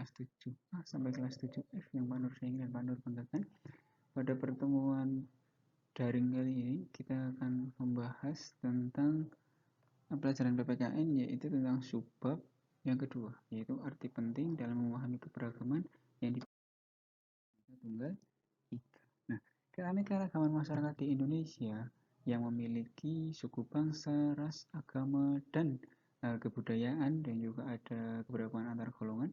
kelas 7A sampai kelas 7F yang Pak Nur sayangi dan Pak Nur banggakan. Pada pertemuan daring kali ini kita akan membahas tentang pelajaran PPKN, yaitu tentang subbab yang kedua, yaitu arti penting dalam memahami keberagaman yang tunggal ika. Nah, keanekaragaman masyarakat di Indonesia yang memiliki suku bangsa, ras, agama, dan kebudayaan, dan juga ada keberagaman antar golongan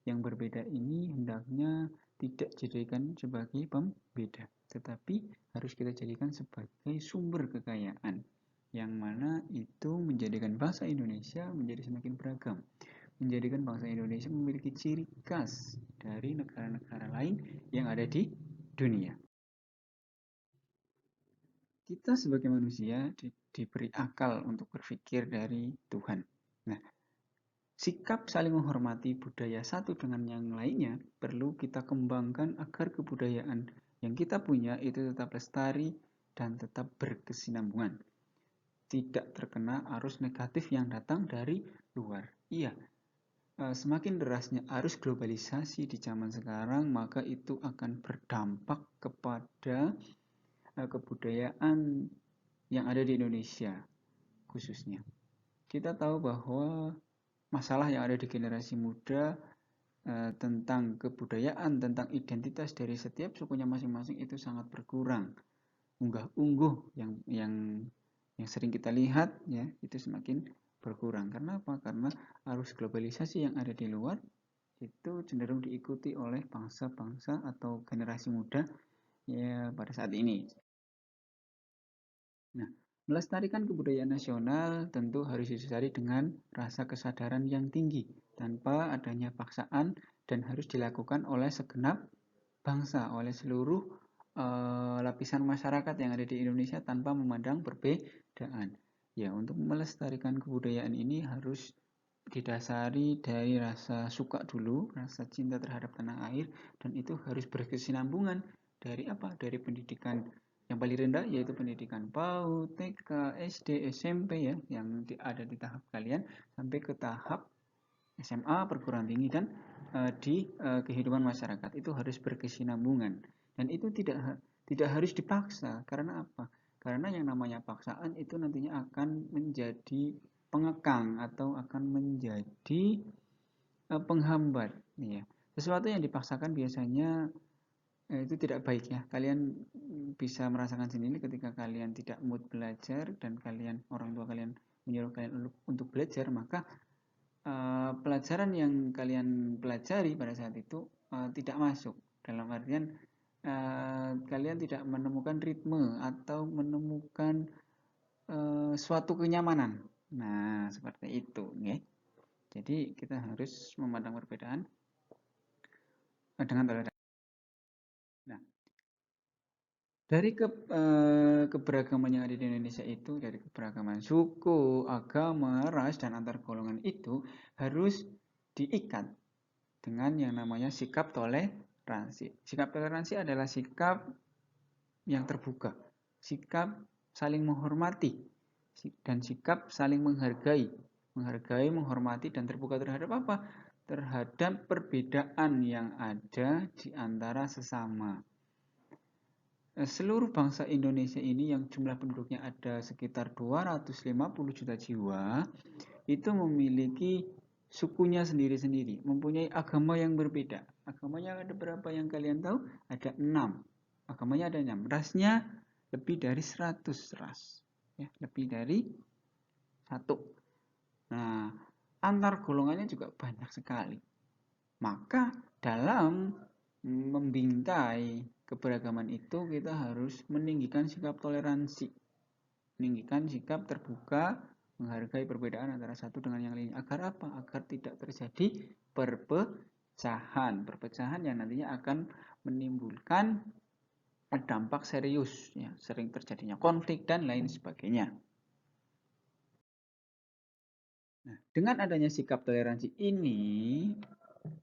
yang berbeda ini hendaknya tidak dijadikan sebagai pembeda, tetapi harus kita jadikan sebagai sumber kekayaan, yang mana itu menjadikan bangsa Indonesia menjadi semakin beragam, menjadikan bangsa Indonesia memiliki ciri khas dari negara-negara lain yang ada di dunia. Kita sebagai manusia diberi akal untuk berpikir dari Tuhan. Nah, sikap saling menghormati budaya satu dengan yang lainnya perlu kita kembangkan agar kebudayaan yang kita punya itu tetap lestari dan tetap berkesinambungan, tidak terkena arus negatif yang datang dari luar. Iya, semakin derasnya arus globalisasi di zaman sekarang, maka itu akan berdampak kepada kebudayaan yang ada di Indonesia khususnya. Kita tahu bahwa masalah yang ada di generasi muda tentang kebudayaan, tentang identitas dari setiap sukunya masing-masing itu sangat berkurang. Unggah-ungguh yang sering kita lihat ya, itu semakin berkurang. Karena apa? Karena arus globalisasi yang ada di luar itu cenderung diikuti oleh bangsa-bangsa atau generasi muda ya pada saat ini. Nah, melestarikan kebudayaan nasional tentu harus didasari dengan rasa kesadaran yang tinggi, tanpa adanya paksaan, dan harus dilakukan oleh segenap bangsa, oleh seluruh lapisan masyarakat yang ada di Indonesia tanpa memandang perbedaan. Ya, untuk melestarikan kebudayaan ini harus didasari dari rasa suka dulu, rasa cinta terhadap tanah air, dan itu harus berkesinambungan dari apa? Dari pendidikan yang paling rendah, yaitu pendidikan PAUD, TK, SD, SMP ya, yang ada di tahap kalian, sampai ke tahap SMA, perguruan tinggi, dan di kehidupan masyarakat itu harus berkesinambungan. Dan itu tidak harus dipaksa. Karena apa? Karena yang namanya paksaan itu nantinya akan menjadi pengekang atau akan menjadi penghambat. Ya. Sesuatu yang dipaksakan biasanya itu tidak baik ya. Kalian bisa merasakan sendiri ketika kalian tidak mood belajar dan orang tua kalian menyuruh kalian untuk belajar, maka pelajaran yang kalian pelajari pada saat itu tidak masuk. Dalam artian kalian tidak menemukan ritme atau menemukan suatu kenyamanan. Nah, seperti itu ya. Jadi kita harus memandang perbedaan dengan toleransi. Nah, dari keberagaman yang ada di Indonesia itu, dari keberagaman suku, agama, ras, dan antar golongan itu harus diikat dengan yang namanya sikap toleransi. Sikap toleransi adalah sikap yang terbuka, sikap saling menghormati, dan sikap saling menghargai. Menghargai, menghormati, dan terbuka terhadap apa? Terhadap perbedaan yang ada di antara sesama. Seluruh bangsa Indonesia ini yang jumlah penduduknya ada sekitar 250 juta jiwa, itu memiliki sukunya sendiri-sendiri, mempunyai agama yang berbeda. Agamanya ada berapa yang kalian tahu? Ada 6. Agamanya ada 6. Rasnya lebih dari 100 ras. Ya, lebih dari 1. Nah, antar golongannya juga banyak sekali. Maka dalam membingkai keberagaman itu kita harus meninggikan sikap toleransi, meninggikan sikap terbuka, menghargai perbedaan antara satu dengan yang lainnya. Agar apa? Agar tidak terjadi perpecahan yang nantinya akan menimbulkan dampak serius, ya, sering terjadinya konflik dan lain sebagainya. Nah, dengan adanya sikap toleransi ini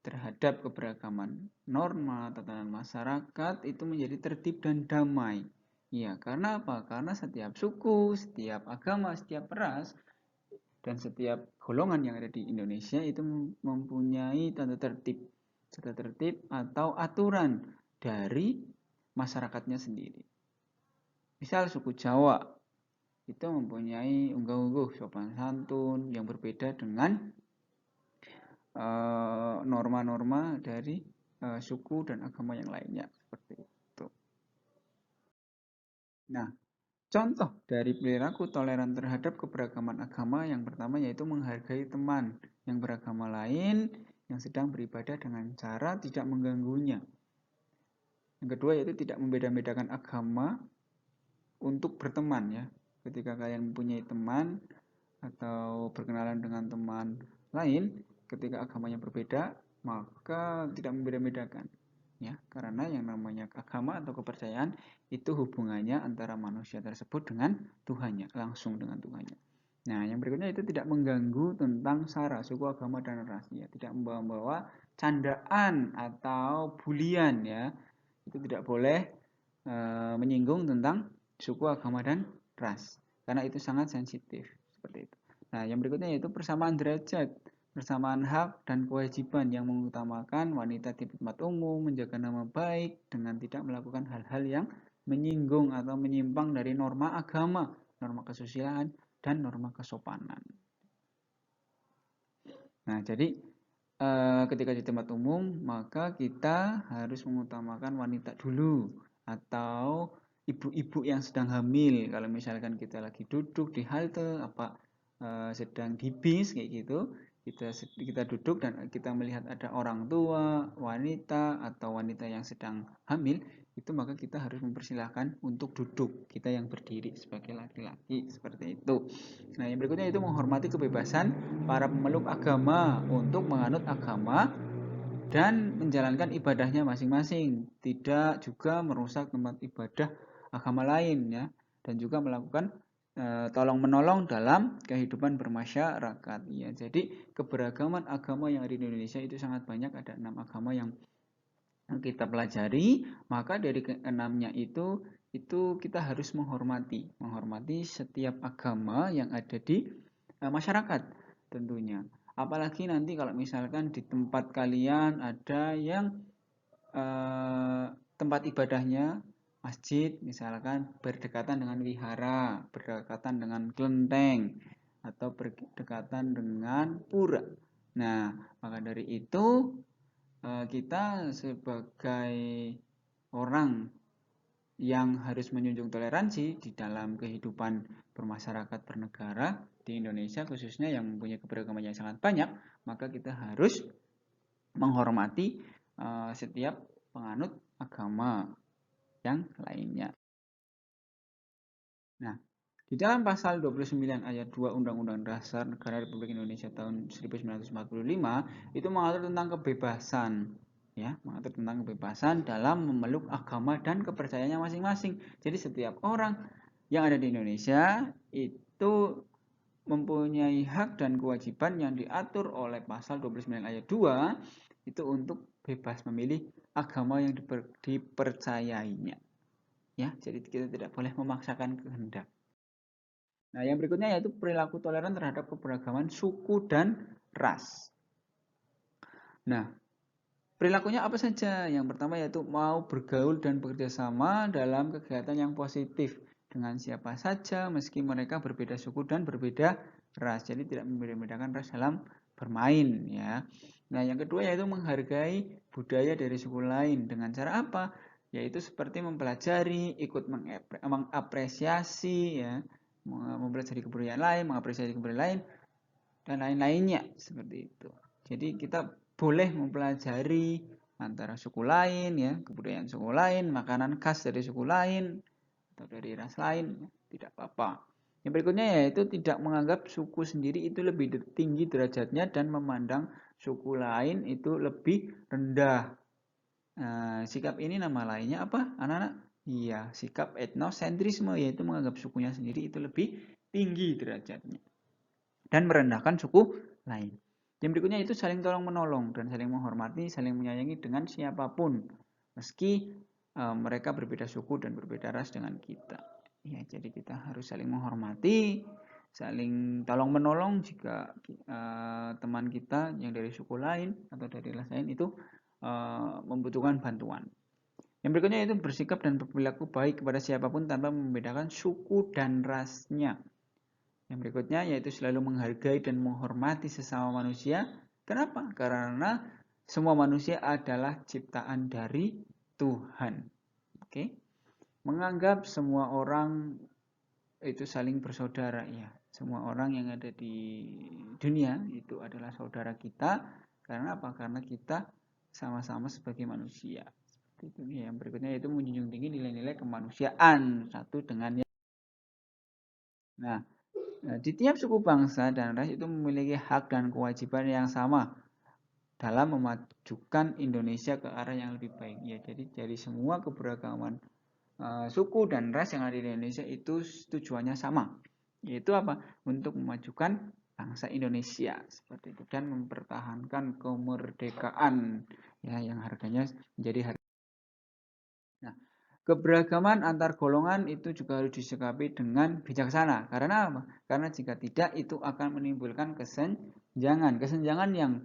terhadap keberagaman norma tatanan masyarakat itu menjadi tertib dan damai. Ya, karena apa? Karena setiap suku, setiap agama, setiap ras, dan setiap golongan yang ada di Indonesia itu mempunyai tata tertib. tata tertib atau aturan dari masyarakatnya sendiri. Misal suku Jawa itu mempunyai unggah-ungguh sopan santun yang berbeda dengan norma-norma dari suku dan agama yang lainnya seperti itu. Nah, contoh dari perilaku toleran terhadap keberagaman agama yang pertama yaitu menghargai teman yang beragama lain yang sedang beribadah dengan cara tidak mengganggunya. Yang kedua yaitu tidak membeda-bedakan agama untuk berteman ya. Ketika kalian mempunyai teman atau berkenalan dengan teman lain, ketika agamanya berbeda, maka tidak membeda-bedakan. Ya, karena yang namanya agama atau kepercayaan itu hubungannya antara manusia tersebut dengan Tuhannya, langsung dengan Tuhannya. Nah, yang berikutnya itu tidak mengganggu tentang sara, suku, agama, dan ras. Ya, tidak membawa candaan atau bulian ya. Itu tidak boleh menyinggung tentang suku, agama, dan ras. Karena itu sangat sensitif seperti itu. Nah, yang berikutnya yaitu persamaan derajat, persamaan hak dan kewajiban yang mengutamakan wanita di tempat umum, menjaga nama baik dengan tidak melakukan hal-hal yang menyinggung atau menyimpang dari norma agama, norma kesusilaan, dan norma kesopanan. Nah, jadi ketika di tempat umum, maka kita harus mengutamakan wanita dulu atau ibu-ibu yang sedang hamil. Kalau misalkan kita lagi duduk di halte, sedang di bis kayak gitu, kita duduk dan kita melihat ada orang tua, wanita atau wanita yang sedang hamil, itu maka kita harus mempersilahkan untuk duduk, kita yang berdiri sebagai laki-laki seperti itu. Nah, yang berikutnya itu menghormati kebebasan para pemeluk agama untuk menganut agama dan menjalankan ibadahnya masing-masing, tidak juga merusak tempat ibadah agama lain ya, dan juga melakukan tolong menolong dalam kehidupan bermasyarakat ya. Jadi keberagaman agama yang ada di Indonesia itu sangat banyak, ada 6 agama yang kita pelajari, maka dari keenamnya itu kita harus menghormati setiap agama yang ada di masyarakat tentunya. Apalagi nanti kalau misalkan di tempat kalian ada yang tempat ibadahnya masjid misalkan berdekatan dengan wihara, berdekatan dengan kelenteng, atau berdekatan dengan pura. Nah, maka dari itu kita sebagai orang yang harus menjunjung toleransi di dalam kehidupan bermasyarakat bernegara di Indonesia khususnya yang mempunyai keberagaman yang sangat banyak, maka kita harus menghormati setiap penganut agama yang lainnya. Nah, di dalam pasal 29 ayat 2 Undang-Undang Dasar Negara Republik Indonesia tahun 1945 itu mengatur tentang kebebasan ya, mengatur tentang kebebasan dalam memeluk agama dan kepercayaannya masing-masing. Jadi setiap orang yang ada di Indonesia itu mempunyai hak dan kewajiban yang diatur oleh pasal 29 ayat 2 itu untuk bebas memilih agama yang dipercayainya. Ya, jadi kita tidak boleh memaksakan kehendak. Nah, yang berikutnya yaitu perilaku toleran terhadap keberagaman suku dan ras. Nah, perilakunya apa saja? Yang pertama yaitu mau bergaul dan bekerja sama dalam kegiatan yang positif dengan siapa saja meski mereka berbeda suku dan berbeda ras. Jadi tidak membeda-bedakan ras dalam bermain ya. Nah, yang kedua yaitu menghargai budaya dari suku lain dengan cara apa? Yaitu seperti mempelajari, ikut mengapresiasi ya, mempelajari kebudayaan lain, mengapresiasi kebudayaan lain dan lain-lainnya seperti itu. Jadi kita boleh mempelajari antara suku lain ya, kebudayaan suku lain, makanan khas dari suku lain atau dari ras lain, tidak apa-apa. Yang berikutnya yaitu tidak menganggap suku sendiri itu lebih tinggi derajatnya dan memandang suku lain itu lebih rendah. Nah, sikap ini nama lainnya apa, anak-anak? Iya, sikap etnosentrisme, yaitu menganggap sukunya sendiri itu lebih tinggi derajatnya dan merendahkan suku lain. Yang berikutnya itu saling tolong menolong dan saling menghormati, saling menyayangi dengan siapapun, meski mereka berbeda suku dan berbeda ras dengan kita. Ya, jadi kita harus saling menghormati, saling tolong menolong jika teman kita yang dari suku lain atau dari ras lain itu membutuhkan bantuan. Yang berikutnya itu bersikap dan berperilaku baik kepada siapapun tanpa membedakan suku dan rasnya. Yang berikutnya yaitu selalu menghargai dan menghormati sesama manusia. Kenapa? Karena semua manusia adalah ciptaan dari Tuhan. Oke? Menganggap semua orang itu saling bersaudara, ya. Semua orang yang ada di dunia itu adalah saudara kita. Karena apa? Karena kita sama-sama sebagai manusia. Itu yang berikutnya yaitu menjunjung tinggi nilai-nilai kemanusiaan satu dengan yang. Nah, di tiap suku bangsa dan ras itu memiliki hak dan kewajiban yang sama dalam memajukan Indonesia ke arah yang lebih baik. Ya, jadi dari semua keberagaman suku dan ras yang ada di Indonesia itu tujuannya sama, yaitu apa? Untuk memajukan bangsa Indonesia seperti itu dan mempertahankan kemerdekaan, ya, yang harganya menjadi harga. Nah, keberagaman antar golongan itu juga harus disikapi dengan bijaksana. Karena apa? Karena jika tidak itu akan menimbulkan kesenjangan. Kesenjangan yang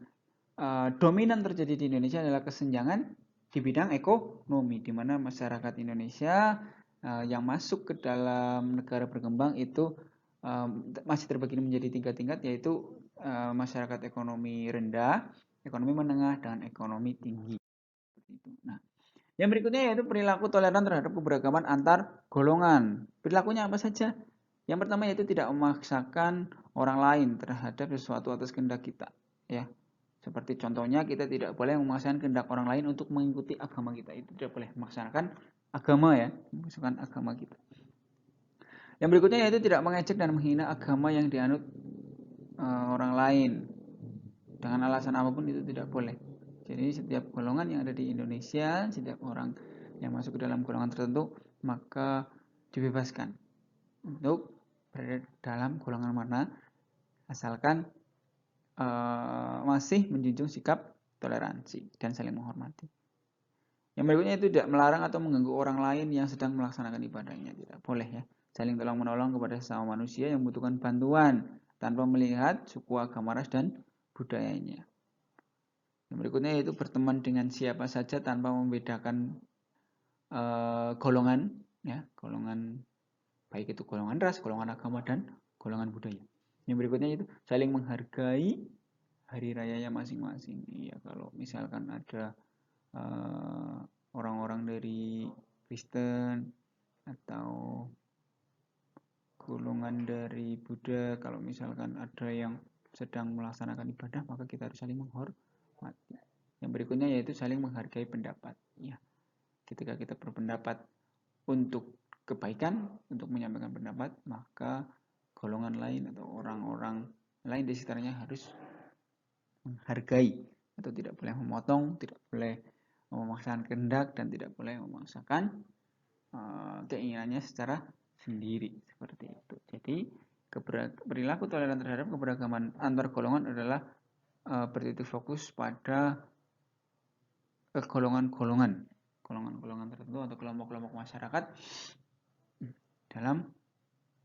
dominan terjadi di Indonesia adalah kesenjangan di bidang ekonomi, di mana masyarakat Indonesia yang masuk ke dalam negara berkembang itu masih terbagi menjadi tingkat-tingkat, yaitu masyarakat ekonomi rendah, ekonomi menengah, dan ekonomi tinggi. Nah, yang berikutnya yaitu perilaku toleran terhadap keberagaman antar golongan. Perilakunya apa saja? Yang pertama yaitu tidak memaksakan orang lain terhadap sesuatu atas kehendak kita. Ya, seperti contohnya kita tidak boleh memaksakan kehendak orang lain untuk mengikuti agama kita. Itu tidak boleh memaksakan agama, ya, memaksakan agama kita. Yang berikutnya yaitu tidak mengejek dan menghina agama yang dianut orang lain dengan alasan apapun, itu tidak boleh. Jadi setiap golongan yang ada di Indonesia, setiap orang yang masuk ke dalam golongan tertentu, maka dibebaskan untuk berada dalam golongan mana, asalkan masih menjunjung sikap toleransi dan saling menghormati. Yang berikutnya itu tidak melarang atau mengganggu orang lain yang sedang melaksanakan ibadahnya. Tidak boleh, ya. Saling tolong menolong kepada sesama manusia yang membutuhkan bantuan tanpa melihat suku, agama, ras, dan budayanya. Yang berikutnya yaitu berteman dengan siapa saja tanpa membedakan golongan, ya, golongan, baik itu golongan ras, golongan agama, dan golongan budaya. Yang berikutnya itu saling menghargai hari rayanya masing-masing. Iya, kalau misalkan ada orang-orang dari Kristen atau golongan dari Buddha, kalau misalkan ada yang sedang melaksanakan ibadah, maka kita harus saling menghormati. Yang berikutnya yaitu saling menghargai pendapat. Ya, ketika kita berpendapat untuk kebaikan, untuk menyampaikan pendapat, maka golongan lain atau orang-orang lain di sekitarnya harus menghargai, atau tidak boleh memotong, tidak boleh memaksakan kehendak, dan tidak boleh memaksakan keinginannya secara sendiri, seperti itu. Jadi perilaku toleran terhadap keberagaman antar golongan adalah bertitik fokus pada golongan-golongan tertentu atau kelompok-kelompok masyarakat dalam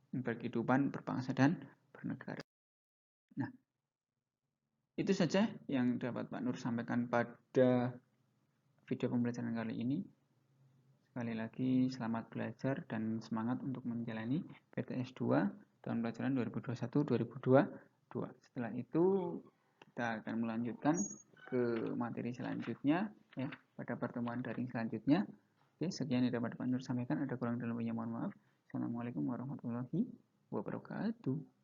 berkehidupan berbangsa dan bernegara. Nah, itu saja yang dapat Pak Nur sampaikan pada video pembelajaran kali ini. Sekali lagi selamat belajar dan semangat untuk menjalani PTS 2 tahun pelajaran 2021-2022. Setelah itu kita akan melanjutkan ke materi selanjutnya, ya, pada pertemuan daring selanjutnya. Oke, sekian yang dapat Pak Nur sampaikan. Ada kurang dan lebihnya mohon maaf. Assalamualaikum warahmatullahi wabarakatuh.